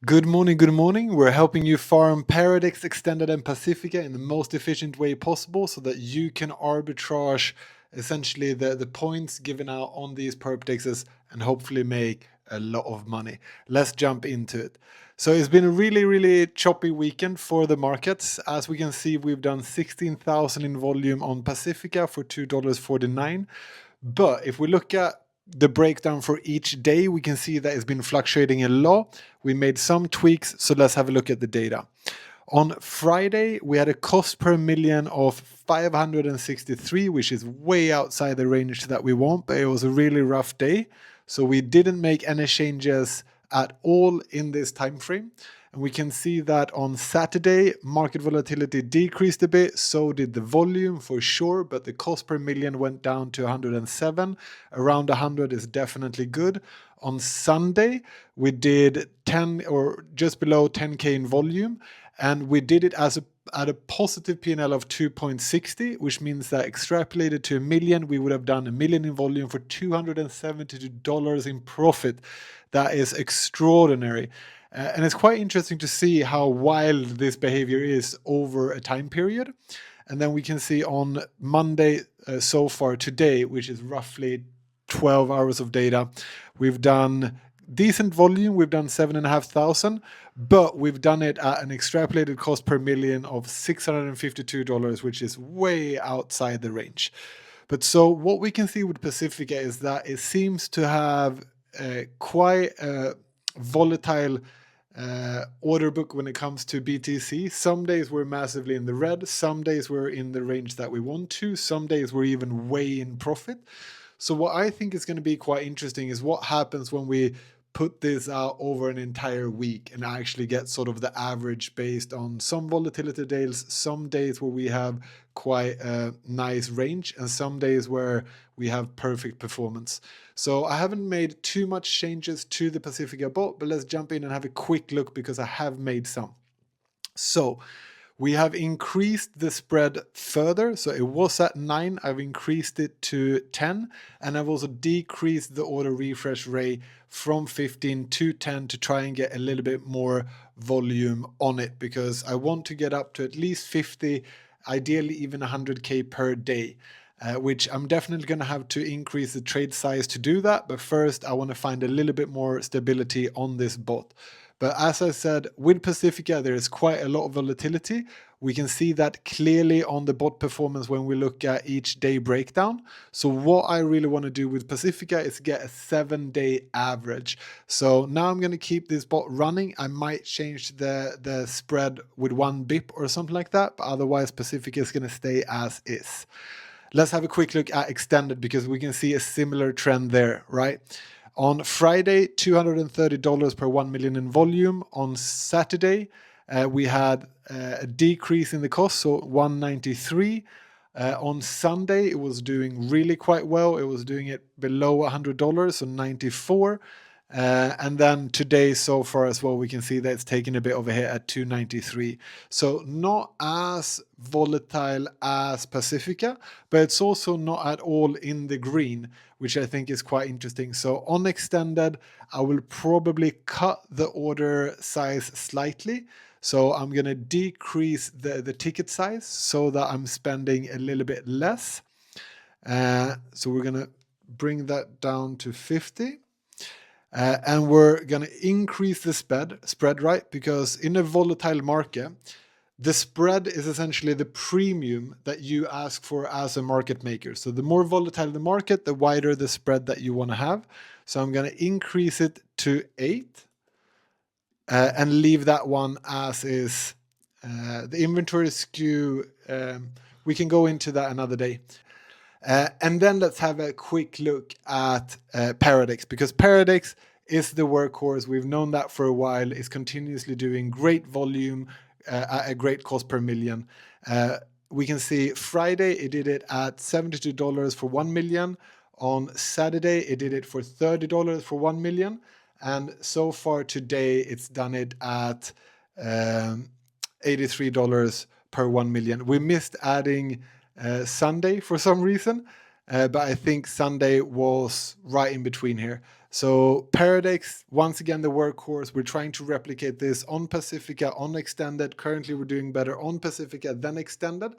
Good morning, good morning. We're helping you farm Paradex, Extended, and Pacifica in the most efficient way possible so that you can arbitrage essentially the points given out on these perp dexes and hopefully make a lot of money. Let's jump into it. So it's been a really choppy weekend for the markets. As we can see, we've done 16,000 in volume on Pacifica for $2.49. But if we look at the breakdown for each day, we can see that it's been fluctuating a lot. We made some tweaks, so let's have a look at the data. On Friday, we had a cost per million of 563, which is way outside the range that we want, but it was a really rough day. So we didn't make any changes at all in this time frame. And we can see that on Saturday, market volatility decreased a bit. So did the volume for sure, but the cost per million went down to 107. Around 100 is definitely good. On Sunday, we did 10 or just below 10K in volume, and we did it at a positive P&L of 2.60, which means that extrapolated to a million, we would have done a million in volume for $272 in profit. That is extraordinary. And it's quite interesting to see how wild this behavior is over a time period. And then we can see on Monday so far today, which is roughly 12 hours of data, we've done decent volume. We've done 7,500, but we've done it at an extrapolated cost per million of $652, which is way outside the range. But so what we can see with Pacifica is that it seems to have quite a volatile order book when it comes to BTC. Some days we're massively in the red, some days we're in the range that we want to, some days we're even way in profit. So what I think is going to be quite interesting is what happens when we put this out over an entire week and actually get sort of the average based on some volatility days, some days where we have quite a nice range, and some days where we have perfect performance. So I haven't made too much changes to the Pacifica bot, but let's jump in and have a quick look because I have made some. So we have increased the spread further. So it was at 9, I've increased it to 10, and I've also decreased the auto refresh rate from 15 to 10 to try and get a little bit more volume on it, because I want to get up to at least 50, ideally even 100K per day. Which I'm definitely going to have to increase the trade size to do that. But first, I want to find a little bit more stability on this bot. But as I said, with Pacifica, there is quite a lot of volatility. We can see that clearly on the bot performance when we look at each day breakdown. So what I really want to do with Pacifica is get a 7-day average. So now I'm going to keep this bot running. I might change the spread with 1 bip or something like that. But otherwise, Pacifica is going to stay as is. Let's have a quick look at Extended because we can see a similar trend there, right? On Friday, $230 per 1 million in volume. On Saturday, we had a decrease in the cost, so 193. On Sunday, it was doing really quite well. It was doing it below $100, so 94. And then today so far as well, we can see that it's taken a bit of a hit at 293. So not as volatile as Pacifica, but it's also not at all in the green, which I think is quite interesting. So on Extended, I will probably cut the order size slightly. So I'm going to decrease the ticket size so that I'm spending a little bit less. So we're going to bring that down to 50. And we're going to increase the spread, right? Because in a volatile market, the spread is essentially the premium that you ask for as a market maker. So the more volatile the market, the wider the spread that you want to have. So I'm going to increase it to 8 and leave that one as is. The inventory skew, we can go into that another day. And then let's have a quick look at Paradex, because Paradex is the workhorse. We've known that for a while. It's continuously doing great volume at a great cost per million. We can see Friday, it did it at $72 for 1 million. On Saturday, it did it for $30 for 1 million. And so far today, it's done it at $83 per 1 million. We missed adding Sunday for some reason, but I think Sunday was right in between here. So Paradex, once again, the workhorse. We're trying to replicate this on Pacifica, on extended. Currently, we're doing better on Pacifica than extended.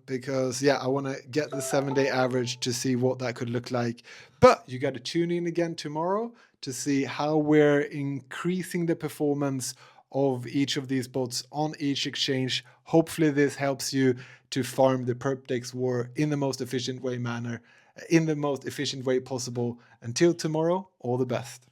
Because yeah, I want to get the 7-day average to see what that could look like. But you got to tune in again tomorrow to see how we're increasing the performance of each of these bots on each exchange. Hopefully this helps you to farm the Perp DEX war in the most efficient way possible. Until tomorrow, all the best.